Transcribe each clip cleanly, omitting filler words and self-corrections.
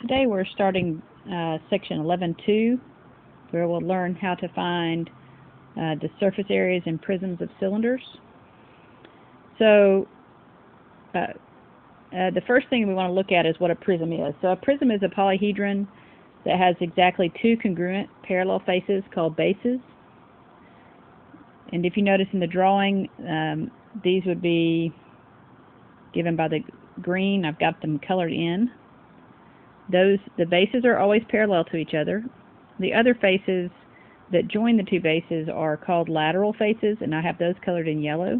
Today we're starting section 11.2, where we'll learn how to find the surface areas and prisms of cylinders. So the first thing we want to look at is what a prism is. So a prism is a polyhedron that has exactly two congruent parallel faces called bases. And if you notice in the drawing, these would be given by the green. I've got them colored in. The bases are always parallel to each other. The other faces that join the two bases are called lateral faces, and I have those colored in yellow.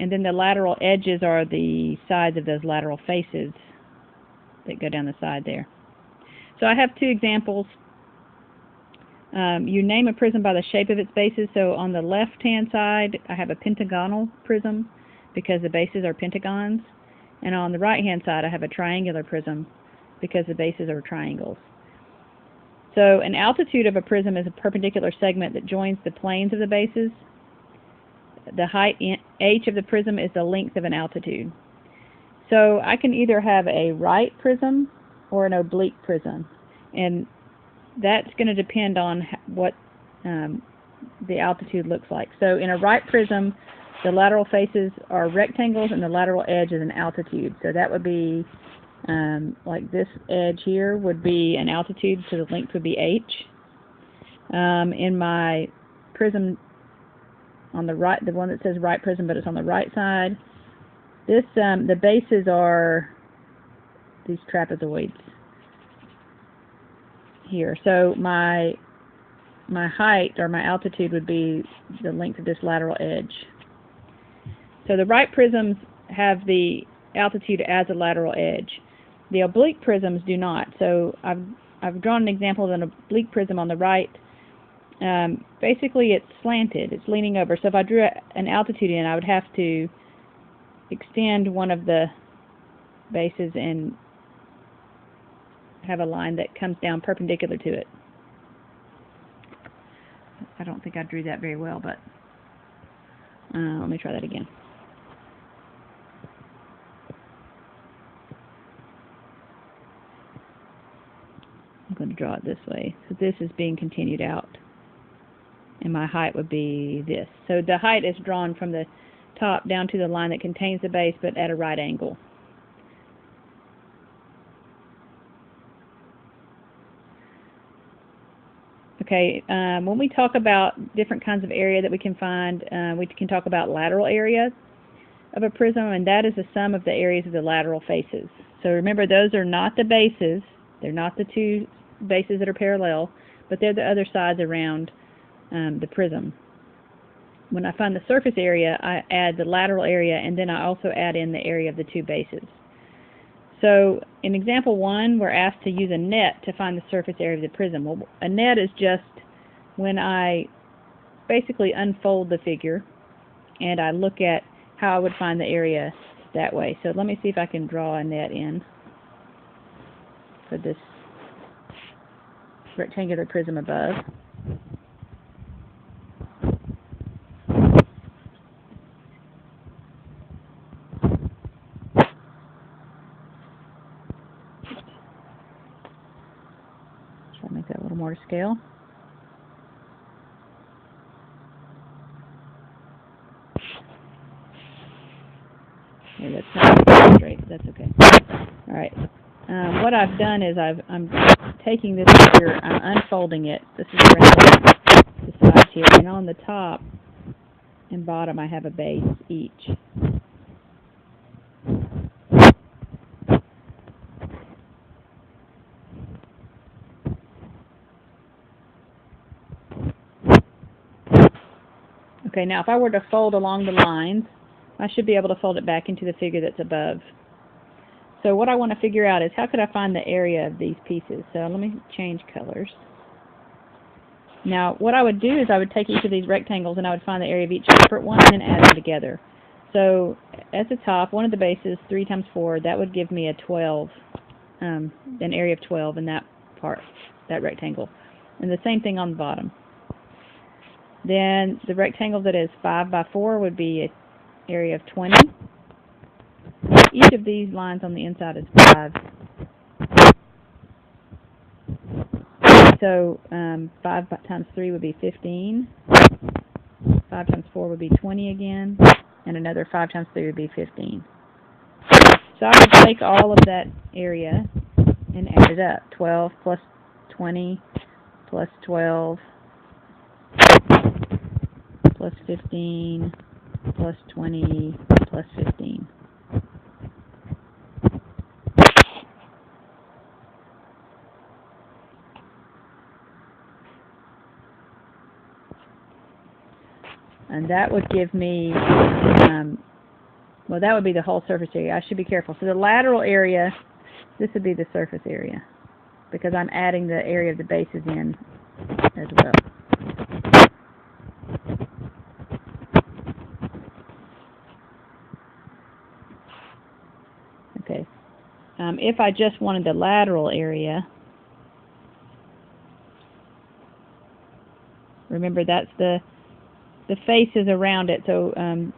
And then the lateral edges are the sides of those lateral faces that go down the side there. So I have two examples. You name a prism by the shape of its bases. So on the left-hand side, I have a pentagonal prism because the bases are pentagons. And on the right-hand side, I have a triangular prism because the bases are triangles. So an altitude of a prism is a perpendicular segment that joins the planes of the bases. The height h of the prism is the length of an altitude. So I can either have a right prism or an oblique prism. And that's going to depend on what the altitude looks like. So in a right prism, the lateral faces are rectangles and the lateral edge is an altitude. So that would be like this edge here would be an altitude, so the length would be h. In my prism on the right, the one that says right prism, but it's on the right side, this the bases are these trapezoids here. So my height or my altitude would be the length of this lateral edge. So the right prisms have the altitude as a lateral edge. The oblique prisms do not. So I've drawn an example of an oblique prism on the right. Basically it's slanted, it's leaning over. So if I drew an altitude in, I would have to extend one of the bases and have a line that comes down perpendicular to it. I don't think I drew that very well, but let me try that again. I'm going to draw it this way. So this is being continued out. And my height would be this. So the height is drawn from the top down to the line that contains the base, but at a right angle. Okay, when we talk about different kinds of area that we can find, we can talk about lateral area of a prism, and that is the sum of the areas of the lateral faces. So remember, those are not the bases. They're not the two bases that are parallel, but they're the other sides around the prism. When I find the surface area, I add the lateral area, and then I also add in the area of the two bases. So in example 1, we're asked to use a net to find the surface area of the prism. Well, a net is just when I basically unfold the figure and I look at how I would find the area that way. So let me see if I can draw a net in for this rectangular prism above. Try to make that a little more to scale. Yeah, that's not straight, but that's okay. All right. What I've done is I'm taking this figure, I'm unfolding it. This is around the sides here, and on the top and bottom I have a base each. Okay, now if I were to fold along the lines, I should be able to fold it back into the figure that's above. So what I want to figure out is how could I find the area of these pieces. So let me change colors. Now what I would do is I would take each of these rectangles and I would find the area of each separate one and then add them together. So at the top, one of the bases, 3 times 4, that would give me a 12, an area of 12 in that part, that rectangle. And the same thing on the bottom. Then the rectangle that is 5 by 4 would be an area of 20. Each of these lines on the inside is 5. so 5 times 3 would be 15. 5 times 4 would be 20 again. And another 5 times 3 would be 15. So I would take all of that area and add it up. 12 plus 20 plus 12 plus 15 plus 20 plus 15. And that would give me, well, that would be the whole surface area. I should be careful. So the lateral area, this would be the surface area, because I'm adding the area of the bases in as well. Okay. If I just wanted the lateral area, remember that's the faces around it. So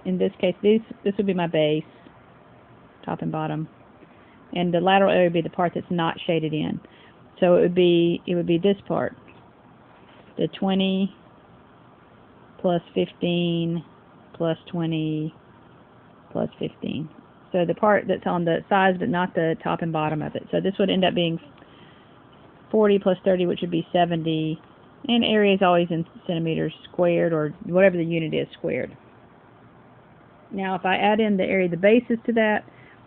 in this case, this would be my base, top and bottom, and the lateral area would be the part that's not shaded in. So it would be this part, the 20 plus 15 plus 20 plus 15. So the part that's on the sides but not the top and bottom of it. So this would end up being 40 plus 30, which would be 70. And area is always in centimeters squared, or whatever the unit is, squared. Now if I add in the area of the bases to that,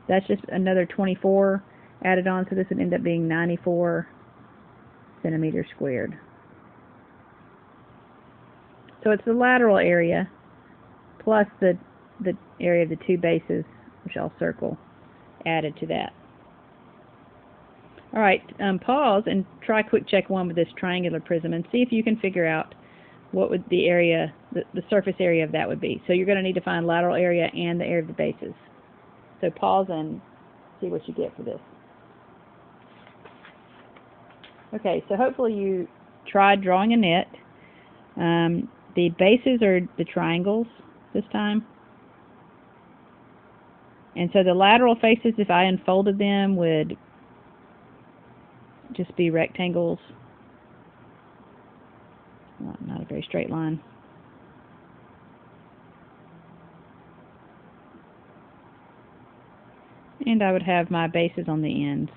that's just another 24 added on, so this would end up being 94 centimeters squared. So it's the lateral area plus the area of the two bases, which I'll circle, added to that. Alright, pause and try quick check 1 with this triangular prism and see if you can figure out what would the area, the surface area of that would be. So you're going to need to find lateral area and the area of the bases. So pause and see what you get for this. Okay, so hopefully you tried drawing a net. The bases are the triangles this time. And so the lateral faces, if I unfolded them, would just be rectangles. Well, not a very straight line. And I would have my bases on the ends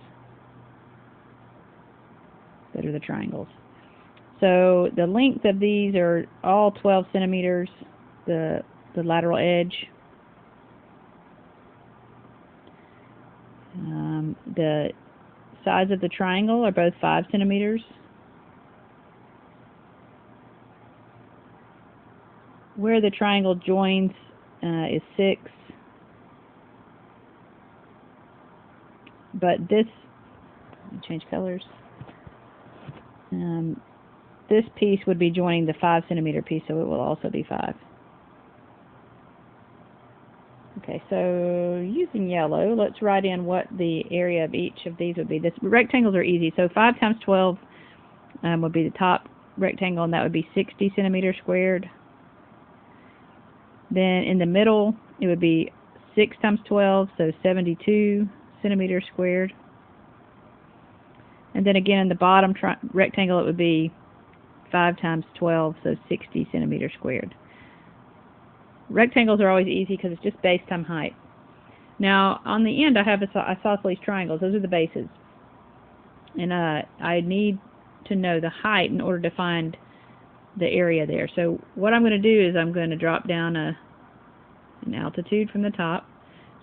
that are the triangles. So the length of these are all 12 centimeters, the lateral edge. The sides of the triangle are both 5 centimeters. Where the triangle joins is 6. But this, let me change colors. This piece would be joining the 5 centimeter piece, so it will also be 5. Okay, so using yellow, let's write in what the area of each of these would be. This rectangles are easy, so 5 times 12 would be the top rectangle, and that would be 60 centimeters squared. Then in the middle, it would be 6 times 12, so 72 centimeters squared. And then again in the bottom rectangle, it would be 5 times 12, so 60 centimeters squared. Rectangles are always easy because it's just base times height. Now on the end I have isosceles triangles. Those are the bases. And I need to know the height in order to find the area there. So what I'm going to do is I'm going to drop down an altitude from the top.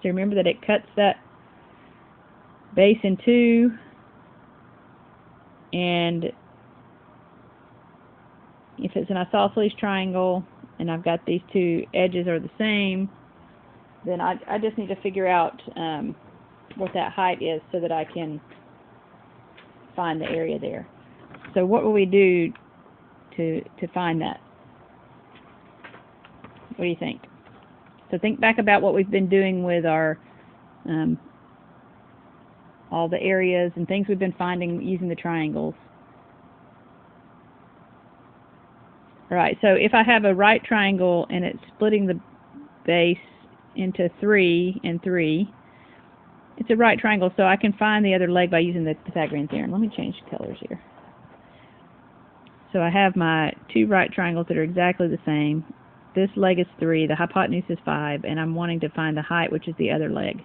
So remember that it cuts that base in two, and if it's an isosceles triangle and I've got these two edges are the same, then I just need to figure out what that height is so that I can find the area there. So what will we do to find that? What do you think? So think back about what we've been doing with our all the areas and things we've been finding using the triangles. Alright, so if I have a right triangle and it's splitting the base into 3 and 3, it's a right triangle, so I can find the other leg by using the Pythagorean theorem. Let me change colors here. So I have my two right triangles that are exactly the same. This leg is 3, the hypotenuse is 5, and I'm wanting to find the height, which is the other leg.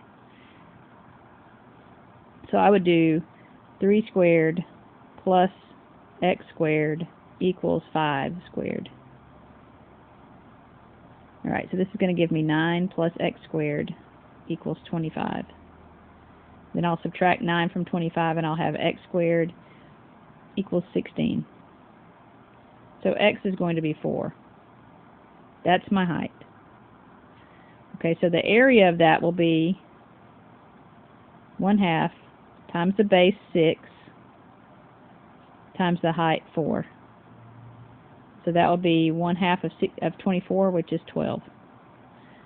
So I would do 3 squared plus x squared equals 5 squared. Alright, so this is going to give me 9 plus x squared equals 25. Then I'll subtract 9 from 25 and I'll have x squared equals 16. So x is going to be 4. That's my height. Okay, so the area of that will be 1/2 times the base 6 times the height 4. So that will be 1/2 of 24, which is 12.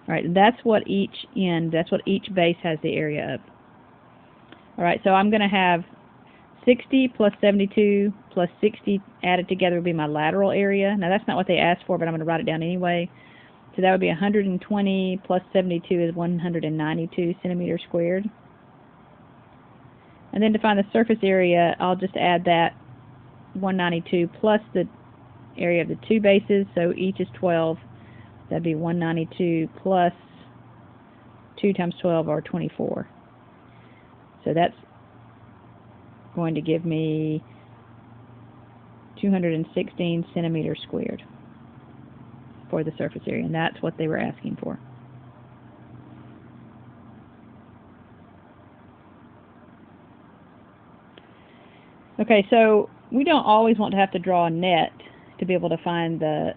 Alright, that's what each base has the area of. Alright, so I'm going to have 60 plus 72 plus 60 added together would be my lateral area. Now that's not what they asked for, but I'm going to write it down anyway. So that would be 120 plus 72 is 192 centimeters squared. And then to find the surface area, I'll just add that 192 plus the area of the two bases, so each is 12. That'd be 192 plus 2 times 12, or 24. So that's going to give me 216 centimeters squared for the surface area, and that's what they were asking for. Okay, so we don't always want to have to draw a net to be able to find the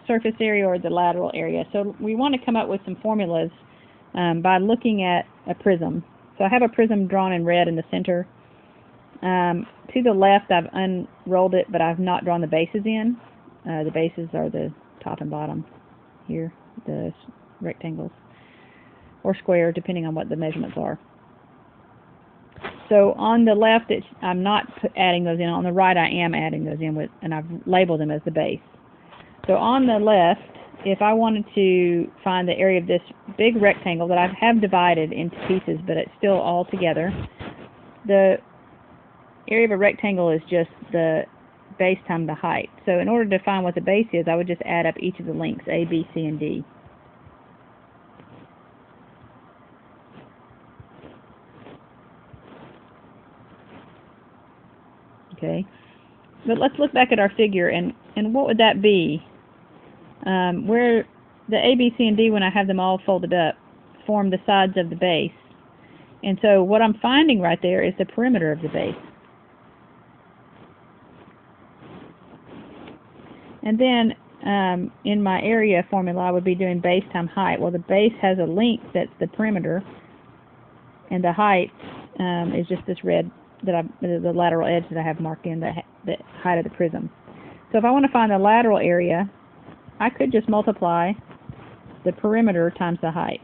surface area or the lateral area. So we want to come up with some formulas by looking at a prism. So I have a prism drawn in red in the center. To the left I've unrolled it, but I've not drawn the bases in. The bases are the top and bottom here, the rectangles, or square, depending on what the measurements are. So on the left I'm not adding those in. On the right I am adding those in, and I've labeled them as the base. So on the left, if I wanted to find the area of this big rectangle that I have divided into pieces, but it's still all together, the area of a rectangle is just the base times the height. So in order to find what the base is, I would just add up each of the lengths, A, B, C, and D. Okay, but let's look back at our figure, and what would that be? Where the A, B, C, and D, when I have them all folded up, form the sides of the base. And so what I'm finding right there is the perimeter of the base. And then in my area formula, I would be doing base times height. Well, the base has a length that's the perimeter, and the height is just this red, the lateral edge that I have marked in, the height of the prism. So if I want to find the lateral area, I could just multiply the perimeter times the height.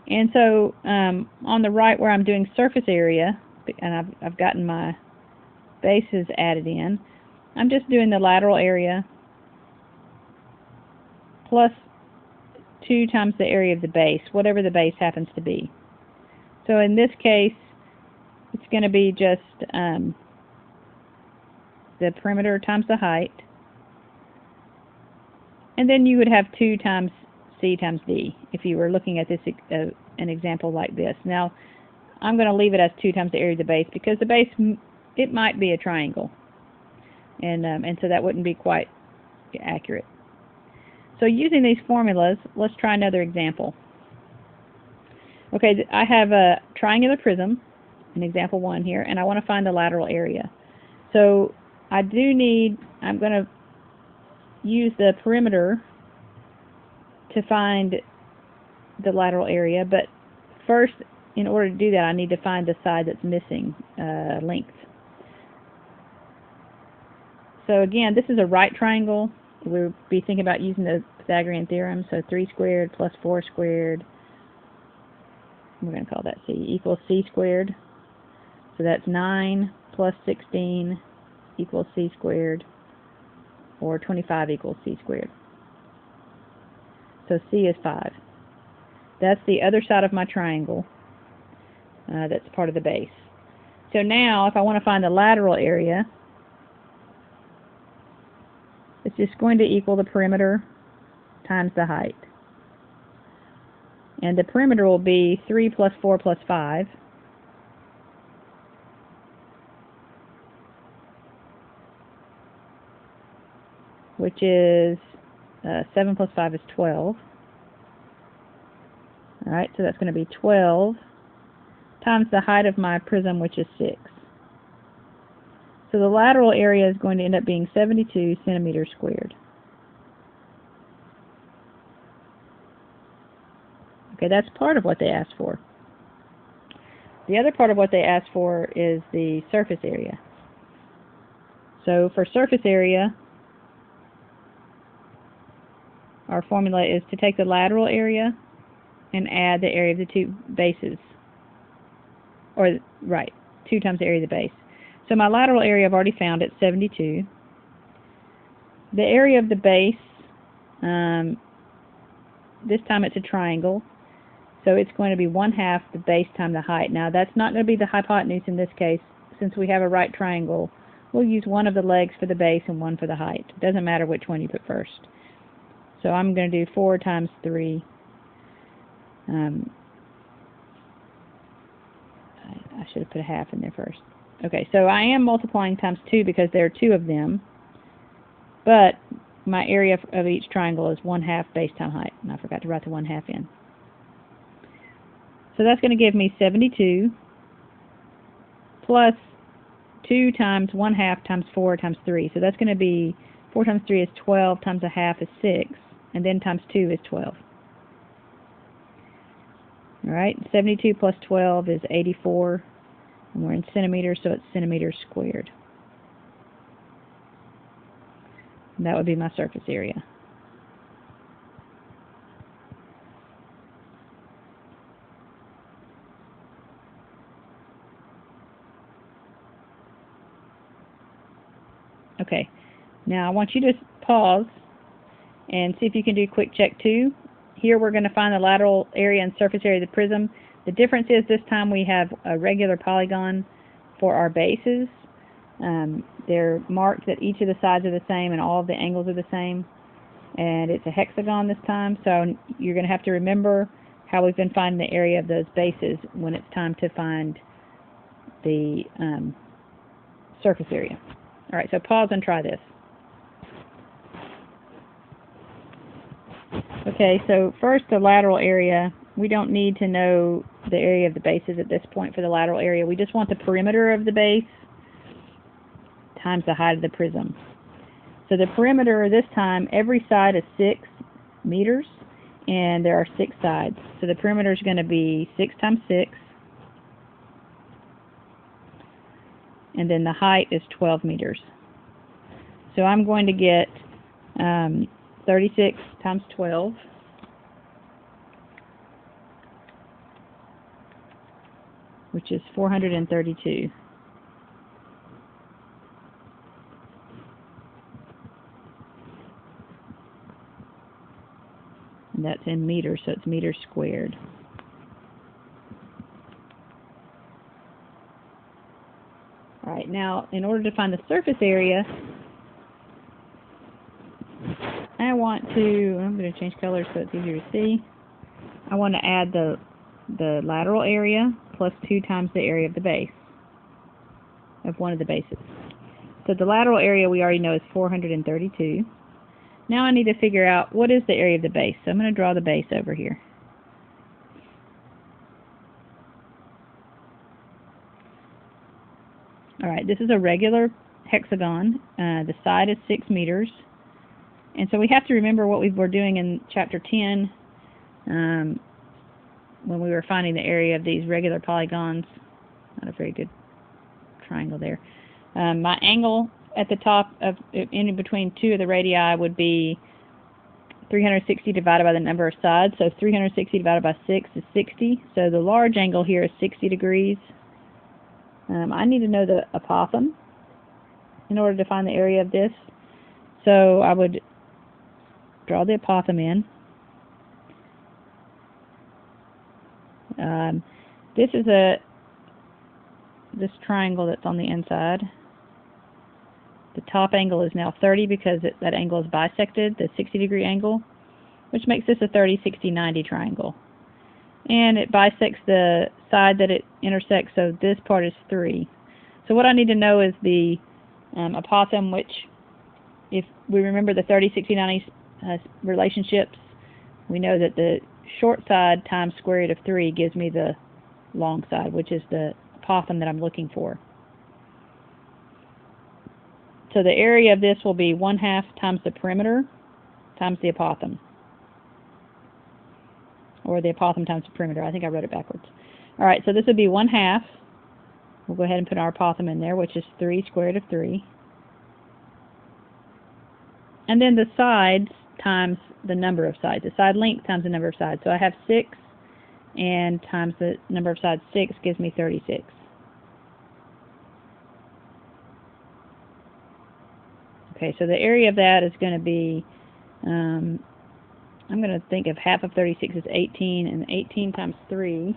And so on the right, where I'm doing surface area, and I've gotten my bases added in, I'm just doing the lateral area plus 2 times the area of the base, whatever the base happens to be. So in this case, it's going to be just the perimeter times the height, and then you would have 2 times C times D if you were looking at this an example like this. Now I'm going to leave it as 2 times the area of the base, because the base, it might be a triangle, and so that wouldn't be quite accurate. So using these formulas, let's try another example. Okay, I have a triangular prism in example 1 here, and I want to find the lateral area. So I'm going to use the perimeter to find the lateral area, but first, in order to do that, I need to find the side that's missing length. So again, this is a right triangle. We'll be thinking about using the Pythagorean theorem. So 3 squared plus 4 squared, we're going to call that C, equals C squared. So that's 9 plus 16 equals C squared, or 25 equals C squared. So C is 5. That's the other side of my triangle that's part of the base. so now if I want to find the lateral area, it's just going to equal the perimeter times the height. And the perimeter will be 3 plus 4 plus 5. Which is 7 plus 5 is 12. Alright, so that's going to be 12 times the height of my prism, which is 6. So the lateral area is going to end up being 72 centimeters squared. Okay, that's part of what they asked for. The other part of what they asked for is the surface area. So for surface area, our formula is to take the lateral area and add the area of the two bases. Or, right, 2 times the area of the base. So my lateral area I've already found at 72. The area of the base, this time it's a triangle, so it's going to be 1/2 the base times the height. Now that's not going to be the hypotenuse in this case. Since we have a right triangle, we'll use one of the legs for the base and one for the height. It doesn't matter which one you put first. So I'm going to do 4 times 3. I should have put a half in there first. Okay, so I am multiplying times 2 because there are 2 of them. But my area of each triangle is 1/2 base times height. And I forgot to write the 1/2 in. So that's going to give me 72 plus 2 times 1/2 times 4 times 3. So that's going to be 4 times 3 is 12 times 1/2 is 6. And then times 2 is 12. Alright, 72 plus 12 is 84. And we're in centimeters, so it's centimeters squared. And that would be my surface area. Okay, now I want you to pause and see if you can do quick check 2. Here we're going to find the lateral area and surface area of the prism. The difference is this time we have a regular polygon for our bases. They're marked that each of the sides are the same and all of the angles are the same. And it's a hexagon this time, so you're going to have to remember how we've been finding the area of those bases when it's time to find the surface area. Alright, so pause and try this. Okay, so first the lateral area. We don't need to know the area of the bases at this point for the lateral area. We just want the perimeter of the base times the height of the prism. So the perimeter this time, every side is 6 meters, and there are 6 sides. So the perimeter is going to be 6 times 6, and then the height is 12 meters. So I'm going to get 36 times 12, which is 432. And that's in meters, so it's meters squared. Alright, now in order to find the surface area, I'm going to change colors so it's easier to see. I want to add the lateral area plus 2 times the area of the base of one of the bases. So the lateral area we already know is 432. Now I need to figure out what is the area of the base. So I'm going to draw the base over here. Alright, this is a regular hexagon. The side is 6 meters. And so we have to remember what we were doing in Chapter 10 when we were finding the area of these regular polygons. Not a very good triangle there. My angle at the top of in between 2 of the radii would be 360 divided by the number of sides. So 360 divided by 6 is 60. So the large angle here is 60 degrees. I need to know the apothem in order to find the area of this. So I would draw the apothem in. this triangle that's on the inside. The top angle is now 30 because that angle is bisected, the 60-degree angle, which makes this a 30, 60, 90 triangle. And it bisects the side that it intersects, so this part is 3. So what I need to know is the apothem, which, if we remember the 30, 60, 90 relationships, we know that the short side times square root of 3 gives me the long side, which is the apothem that I'm looking for. So the area of this will be 1/2 times the perimeter times the apothem. Or the apothem times the perimeter. I think I wrote it backwards. Alright, so this would be 1/2. We'll go ahead and put our apothem in there, which is 3 square root of 3. And then the sides times the number of sides. The side length times the number of sides. So I have 6, and times the number of sides 6 gives me 36. Okay, so the area of that is going to be, I'm going to think of half of 36 is 18, and 18 times 3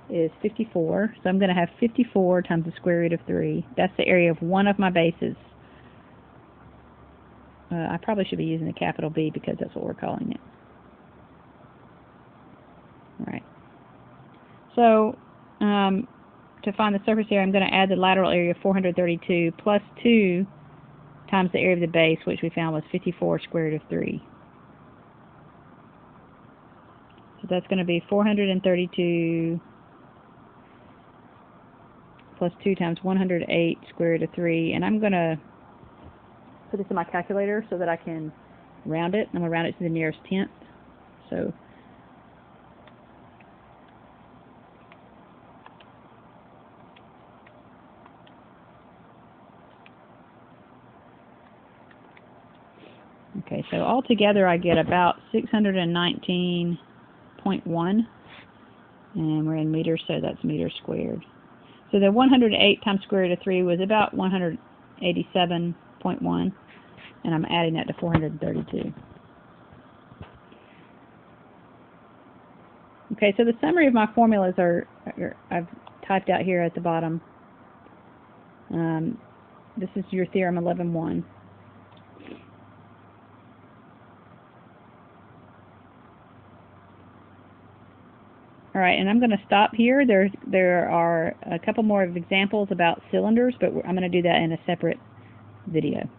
is 54. So I'm going to have 54 times the square root of 3. That's the area of one of my bases. I probably should be using a capital B because that's what we're calling it. Alright. So, to find the surface area, I'm going to add the lateral area of 432 plus 2 times the area of the base, which we found was 54 square root of 3. So that's going to be 432 plus 2 times 108 square root of 3. And I'm going to put this in my calculator so that I can round it. I'm going to round it to the nearest tenth. So okay, so altogether I get about 619.1, and we're in meters, so that's meters squared. So the 108 times square root of 3 was about 187.1, and I'm adding that to 432. Okay, so the summary of my formulas I've typed out here at the bottom. This is your theorem 11.1. Alright, and I'm going to stop here. There are a couple more of examples about cylinders, but I'm going to do that in a separate video.